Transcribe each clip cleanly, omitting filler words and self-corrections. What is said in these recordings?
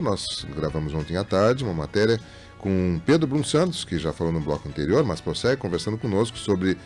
Nós gravamos ontem à tarde uma matéria com Pedro Brum Santos, que já falou no bloco anterior, mas prossegue conversando conosco sobre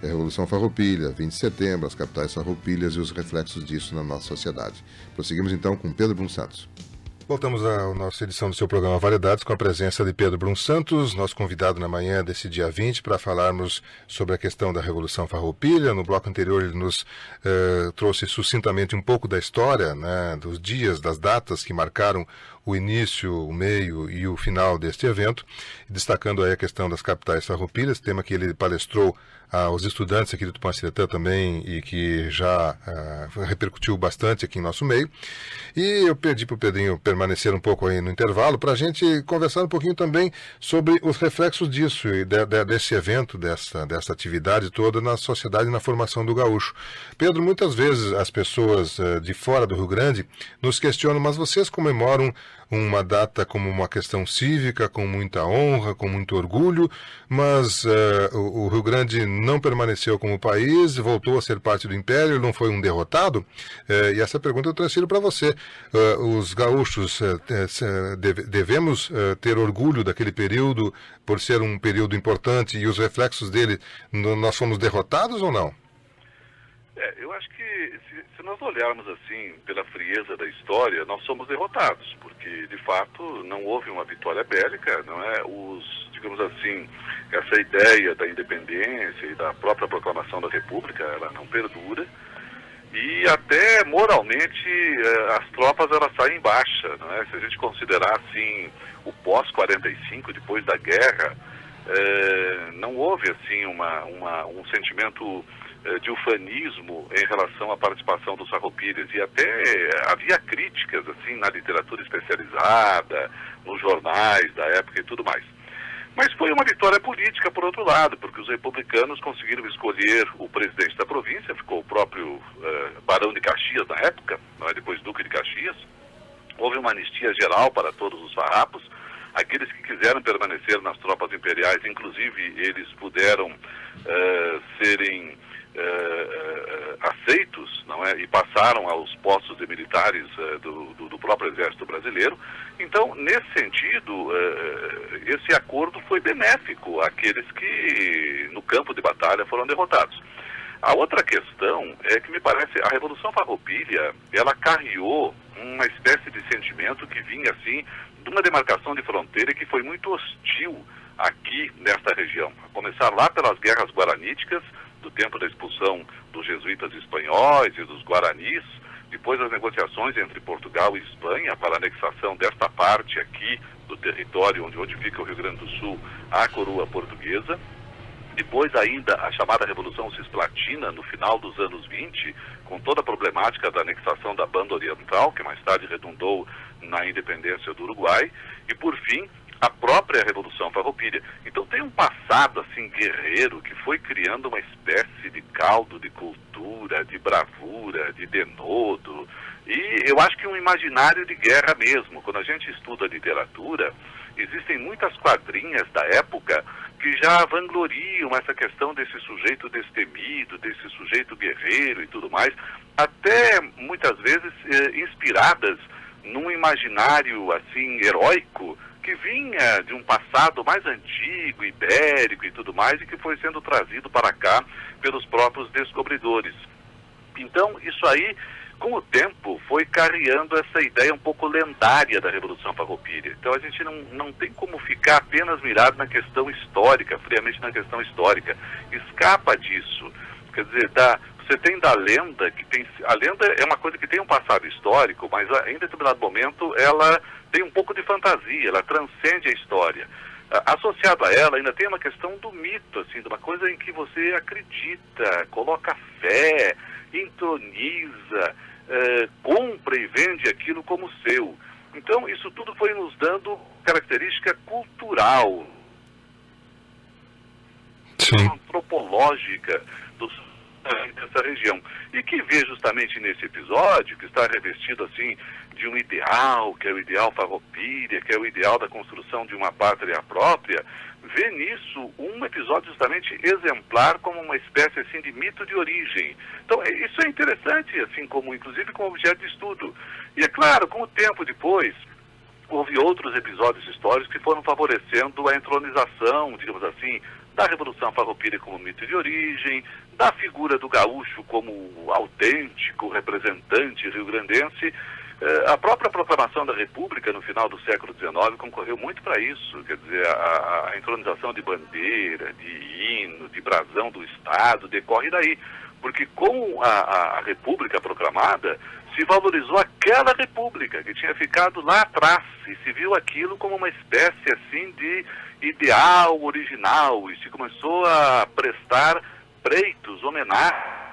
a Revolução Farroupilha, 20 de setembro, as capitais farroupilhas e os reflexos disso na nossa sociedade. Prosseguimos então com Pedro Brum Santos. Voltamos à nossa edição do seu programa Variedades com a presença de Pedro Brum Santos, nosso convidado na manhã desse dia 20 para falarmos sobre a questão da Revolução Farroupilha. No bloco anterior ele nos trouxe sucintamente um pouco da história, né, dos dias, das datas que marcaram o início, o meio e o final deste evento, destacando aí a questão das capitais farroupilhas, tema que ele palestrou aos estudantes aqui do Tupã-Ciretã também e que já repercutiu bastante aqui em nosso meio. E eu pedi para o Pedrinho permanecer um pouco aí no intervalo para a gente conversar um pouquinho também sobre os reflexos disso e desse evento, dessa atividade toda na sociedade e na formação do gaúcho. Pedro, muitas vezes as pessoas de fora do Rio Grande nos questionam, mas vocês comemoram uma data como uma questão cívica, com muita honra, com muito orgulho, mas o Rio Grande não permaneceu como país, voltou a ser parte do Império, não foi um derrotado? E essa pergunta eu transfiro para você. Os gaúchos devemos ter orgulho daquele período por ser um período importante e os reflexos dele, nós fomos derrotados ou não? Eu acho que se nós olharmos assim pela frieza da história, nós somos derrotados, porque de fato não houve uma vitória bélica, não é? Digamos assim, essa ideia da independência e da própria proclamação da República, ela não perdura. E até moralmente as tropas elas saem em baixa, não é? Se a gente considerar assim o pós-45, depois da guerra, não houve assim um sentimento de ufanismo em relação à participação dos farroupilhas, e até havia críticas assim na literatura especializada, nos jornais da época e tudo mais. Mas foi uma vitória política, por outro lado, porque os republicanos conseguiram escolher o presidente da província, ficou o próprio Barão de Caxias na época, não é? Depois Duque de Caxias. Houve uma anistia geral para todos os farrapos. Aqueles que quiseram permanecer nas tropas imperiais, inclusive, eles puderam serem aceitos, não é? E passaram aos postos de militares do próprio Exército Brasileiro. Então, nesse sentido, esse acordo foi benéfico àqueles que no campo de batalha foram derrotados. A outra questão é que me parece a Revolução Farroupilha, ela carreou uma espécie de sentimento que vinha assim de uma demarcação de fronteira que foi muito hostil aqui nesta região. A começar lá pelas guerras guaraníticas, do tempo da expulsão dos jesuítas espanhóis e dos guaranis, depois as negociações entre Portugal e Espanha para a anexação desta parte aqui do território onde fica o Rio Grande do Sul à coroa portuguesa. Depois ainda a chamada Revolução Cisplatina, no final dos anos 20, com toda a problemática da anexação da Banda Oriental, que mais tarde redundou na independência do Uruguai, e por fim a própria Revolução Farroupilha. Então tem um passado assim guerreiro que foi criando uma espécie de caldo de cultura, de bravura, de denodo, e eu acho que um imaginário de guerra mesmo. Quando a gente estuda literatura, existem muitas quadrinhas da época que já vangloriam essa questão desse sujeito destemido, desse sujeito guerreiro e tudo mais, até muitas vezes inspiradas num imaginário assim heróico que vinha de um passado mais antigo, ibérico e tudo mais, e que foi sendo trazido para cá pelos próprios descobridores. Então, isso aí, com o tempo, foi carreando essa ideia um pouco lendária da Revolução Farroupilha. Então, a gente não tem como ficar apenas mirado na questão histórica, friamente na questão histórica. Escapa disso. Quer dizer, você tem da lenda, a lenda é uma coisa que tem um passado histórico, mas em determinado momento ela tem um pouco de fantasia, ela transcende a história. Associado a ela ainda tem uma questão do mito, assim, de uma coisa em que você acredita, coloca fé, entroniza, compra e vende aquilo como seu. Então isso tudo foi nos dando característica cultural, antropológica dessa região, e que vê justamente nesse episódio, que está revestido assim de um ideal, que é o ideal farroupilha, que é o ideal da construção de uma pátria própria, vê nisso um episódio justamente exemplar, como uma espécie assim de mito de origem. Então isso é interessante, assim, como inclusive como objeto de estudo. E é claro, com o tempo depois, houve outros episódios históricos que foram favorecendo a entronização, digamos assim, da Revolução Farroupilha como mito de origem, da figura do gaúcho como autêntico representante rio-grandense. A própria proclamação da República no final do século XIX concorreu muito para isso, quer dizer, a entronização de bandeira, de hino, de brasão do Estado, decorre daí, porque com a República proclamada, se valorizou aquela República que tinha ficado lá atrás e se viu aquilo como uma espécie assim de ideal original e se começou a prestar preitos, homenagens.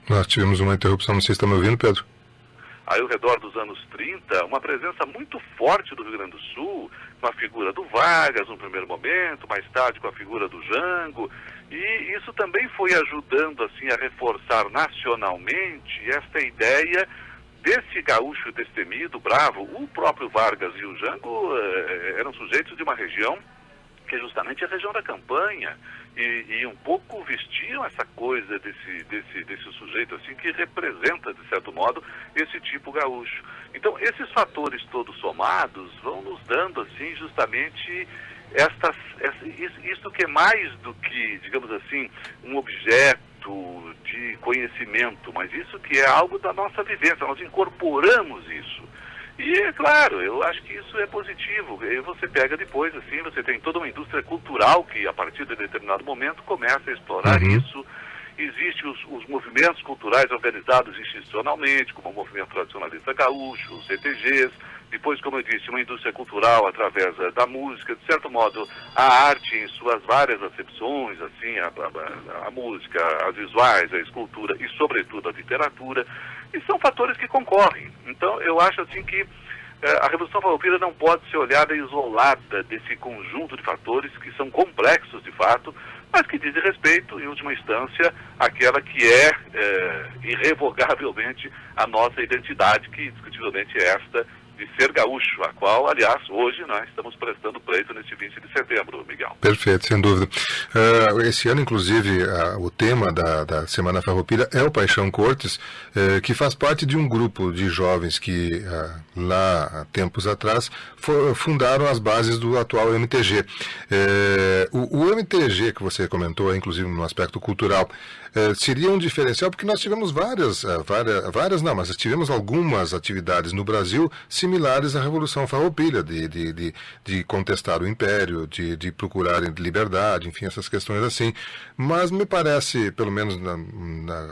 Nós tivemos uma interrupção, não sei se está me ouvindo, Pedro. Aí, ao redor dos anos 30, uma presença muito forte do Rio Grande do Sul, com a figura do Vargas no primeiro momento, mais tarde com a figura do Jango, e isso também foi ajudando assim a reforçar nacionalmente esta ideia desse gaúcho destemido, bravo. O próprio Vargas e o Jango eram sujeitos de uma região que é justamente a região da campanha, e um pouco vestiam essa coisa desse sujeito assim que representa, de certo modo, esse tipo gaúcho. Então, esses fatores todos somados vão nos dando assim justamente isso que é mais do que, digamos assim, um objeto de conhecimento, mas isso que é algo da nossa vivência, nós incorporamos isso. E, é claro, eu acho que isso é positivo. E você pega depois, assim, você tem toda uma indústria cultural que, a partir de determinado momento, começa a explorar isso. Existem os movimentos culturais organizados institucionalmente, como o Movimento Tradicionalista Gaúcho, os CTGs. Depois, como eu disse, uma indústria cultural através da música. De certo modo, a arte em suas várias acepções, assim, a música, as visuais, a escultura e, sobretudo, a literatura. E são fatores que concorrem. Então, eu acho assim que a Revolução Farroupilha não pode ser olhada isolada desse conjunto de fatores que são complexos de fato, mas que dizem respeito, em última instância, àquela que é irrevogavelmente a nossa identidade, que indiscutivelmente é esta de ser gaúcho, a qual, aliás, hoje nós estamos prestando pleito neste 20 de setembro, Miguel. Perfeito, sem dúvida. Esse ano, inclusive, o tema da Semana Farroupilha é o Paixão Cortes, que faz parte de um grupo de jovens que, lá há tempos atrás, fundaram as bases do atual MTG. O MTG que você comentou, inclusive no aspecto cultural, seria um diferencial, porque nós tivemos mas tivemos algumas atividades no Brasil similares à Revolução Farroupilha, de contestar o Império, de procurar liberdade, enfim, essas questões assim. Mas me parece, pelo menos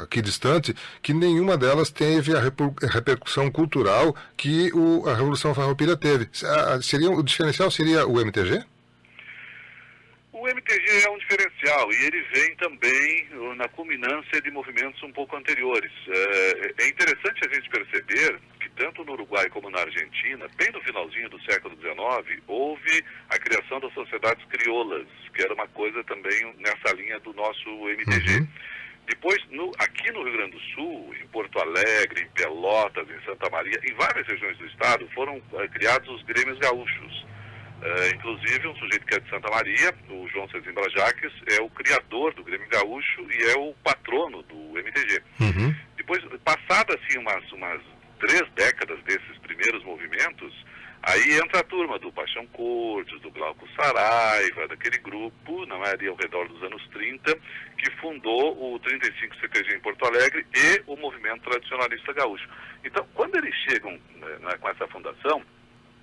aqui distante, que nenhuma delas teve a repercussão cultural que a Revolução Farroupilha teve. O diferencial seria o MTG? O MTG é um diferencial e ele vem também na culminância de movimentos um pouco anteriores. É interessante a gente perceber que tanto no Uruguai como na Argentina, bem no finalzinho do século XIX, houve a criação das sociedades crioulas, que era uma coisa também nessa linha do nosso MTG. Depois, aqui no Rio Grande do Sul, em Porto Alegre, em Pelotas, em Santa Maria, em várias regiões do estado, foram criados os grêmios gaúchos. Inclusive, um sujeito que é de Santa Maria, o João Cezimbra Jaques, é o criador do Grêmio Gaúcho e é o patrono do MTG. Depois, passadas assim, umas 3 décadas desses primeiros movimentos, aí entra a turma do Paixão Cortes, do Glauco Saraiva, daquele grupo, não é, ali ao redor dos anos 30, que fundou o 35 CTG em Porto Alegre e o Movimento Tradicionalista Gaúcho. Então, quando eles chegam com essa fundação,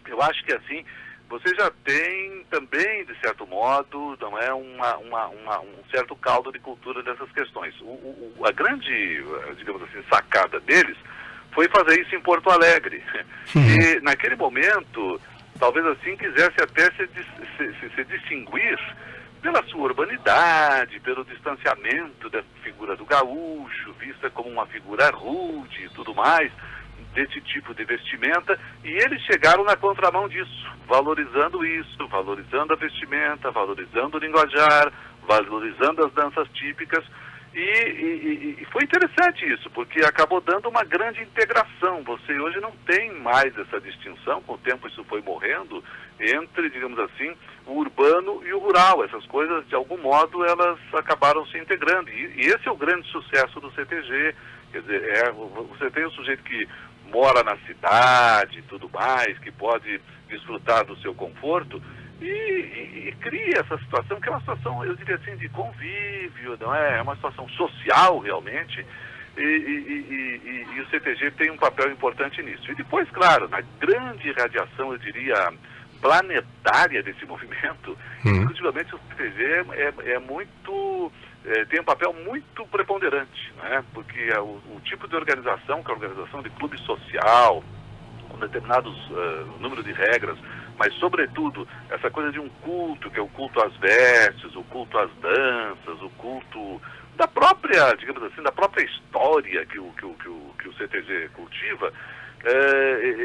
eu acho que assim, você já tem também, de certo modo, não é um certo caldo de cultura dessas questões. A grande, digamos assim, sacada deles foi fazer isso em Porto Alegre. E naquele momento, talvez assim, quisesse até se distinguir pela sua urbanidade, pelo distanciamento da figura do gaúcho, vista como uma figura rude e tudo mais, desse tipo de vestimenta, e eles chegaram na contramão disso, valorizando isso, valorizando a vestimenta, valorizando o linguajar, valorizando as danças típicas, e foi interessante isso, porque acabou dando uma grande integração. Você hoje não tem mais essa distinção, com o tempo isso foi morrendo, entre, digamos assim, o urbano e o rural. Essas coisas, de algum modo, elas acabaram se integrando, e esse é o grande sucesso do CTG. Quer dizer, você tem um sujeito que mora na cidade e tudo mais, que pode desfrutar do seu conforto, e cria essa situação, que é uma situação, eu diria assim, de convívio, não é? É uma situação social, realmente, e o CTG tem um papel importante nisso. E depois, claro, na grande radiação, eu diria, planetária desse movimento, inclusivamente o CTG tem um papel muito preponderante, né? Porque o tipo de organização, que é a organização de clube social, com determinados número de regras, mas sobretudo essa coisa de um culto, que é o culto às vestes, o culto às danças, o culto da própria, digamos assim, da própria história que o CTG cultiva,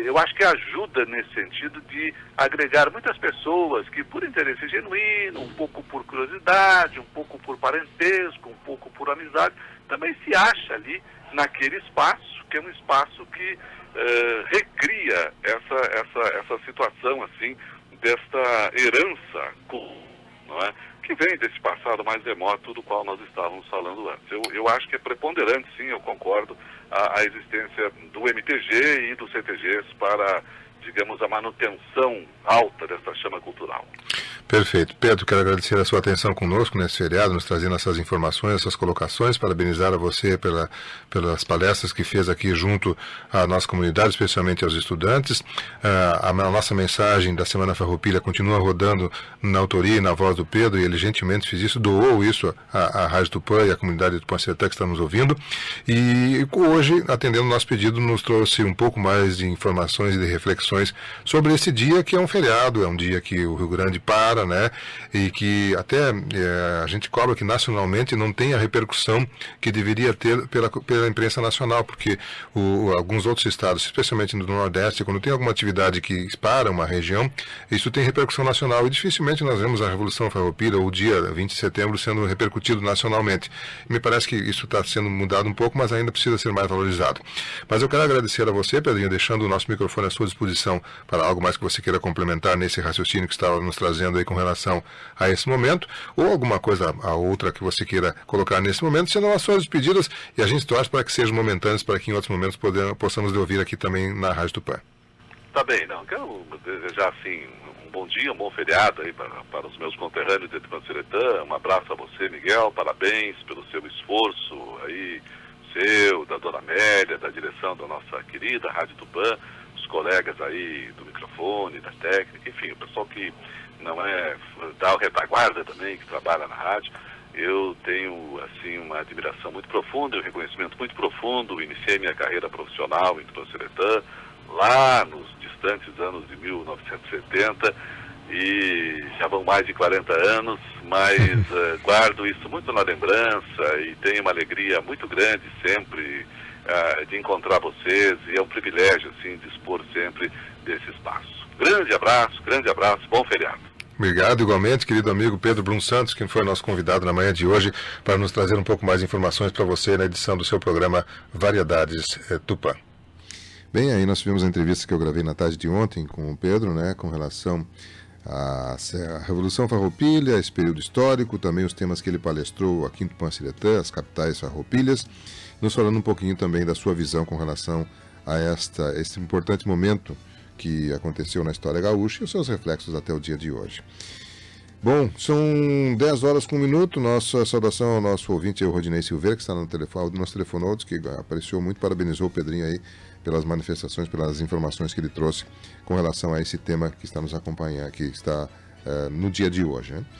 eu acho que ajuda nesse sentido de agregar muitas pessoas que, por interesse genuíno, um pouco por curiosidade, um pouco por parentesco, um pouco por amizade, também se acha ali naquele espaço, que é um espaço que recria essa situação, assim, desta herança comum, não é? Que vem desse passado mais remoto do qual nós estávamos falando antes. Eu acho que é preponderante, sim, eu concordo, a existência do MTG e do CTGs para, digamos, a manutenção alta dessa chama cultural. Perfeito. Pedro, quero agradecer a sua atenção conosco nesse feriado, nos trazendo essas informações, essas colocações, parabenizar a você pelas palestras que fez aqui junto à nossa comunidade, especialmente aos estudantes. A nossa mensagem da Semana Farroupilha continua rodando na autoria e na voz do Pedro, e ele gentilmente fez isso, doou isso à Rádio Tupã e à comunidade Tupã-Seretã que estamos ouvindo. E hoje, atendendo o nosso pedido, nos trouxe um pouco mais de informações e de reflexões sobre esse dia, que é um feriado, é um dia que o Rio Grande para, né? E que até a gente cobra que nacionalmente não tem a repercussão que deveria ter pela imprensa nacional, porque alguns outros estados, especialmente no Nordeste, quando tem alguma atividade que para uma região, isso tem repercussão nacional, e dificilmente nós vemos a Revolução Farroupilha ou o dia 20 de setembro sendo repercutido nacionalmente. Me parece que isso está sendo mudado um pouco, mas ainda precisa ser mais valorizado. Mas eu quero agradecer a você, Pedrinho, deixando o nosso microfone à sua disposição para algo mais que você queira complementar nesse raciocínio que estava nos trazendo aí com relação a esse momento, ou alguma coisa a outra que você queira colocar nesse momento, senão as suas despedidas, e a gente torce para que sejam momentâneas, para que em outros momentos possamos ouvir aqui também na Rádio Tupã. Tá bem, não. Quero desejar, assim, um bom dia, um bom feriado aí para os meus conterrâneos de Tupã-Seretã. Um abraço a você, Miguel, parabéns pelo seu esforço aí, seu, da Dona Amélia, da direção da nossa querida Rádio Tupã, os colegas aí do microfone, da técnica, enfim, o pessoal que não é da retaguarda também, que trabalha na rádio. Eu tenho, assim, uma admiração muito profunda, um reconhecimento muito profundo. Iniciei minha carreira profissional em Tupã-Seretã, lá nos distantes anos de 1970, e já vão mais de 40 anos, mas guardo isso muito na lembrança e tenho uma alegria muito grande sempre de encontrar vocês, e é um privilégio, assim, dispor sempre desse espaço. Grande abraço, bom feriado. Obrigado, igualmente, querido amigo Pedro Brum Santos, que foi nosso convidado na manhã de hoje para nos trazer um pouco mais de informações para você na edição do seu programa Variedades Tupã. Bem, aí nós tivemos a entrevista que eu gravei na tarde de ontem com o Pedro, né, com relação à Revolução Farroupilha, esse período histórico, também os temas que ele palestrou aqui em Tupã-Seretã, as capitais farroupilhas, nos falando um pouquinho também da sua visão com relação a esse importante momento que aconteceu na história gaúcha e os seus reflexos até o dia de hoje. Bom, são 10 horas com 1 minuto. Nossa saudação ao nosso ouvinte, o Rodinei Silveira, que está no telefone, nosso telefonou, que apareceu muito, parabenizou o Pedrinho aí pelas manifestações, pelas informações que ele trouxe com relação a esse tema que está nos acompanhando, que está no dia de hoje, né?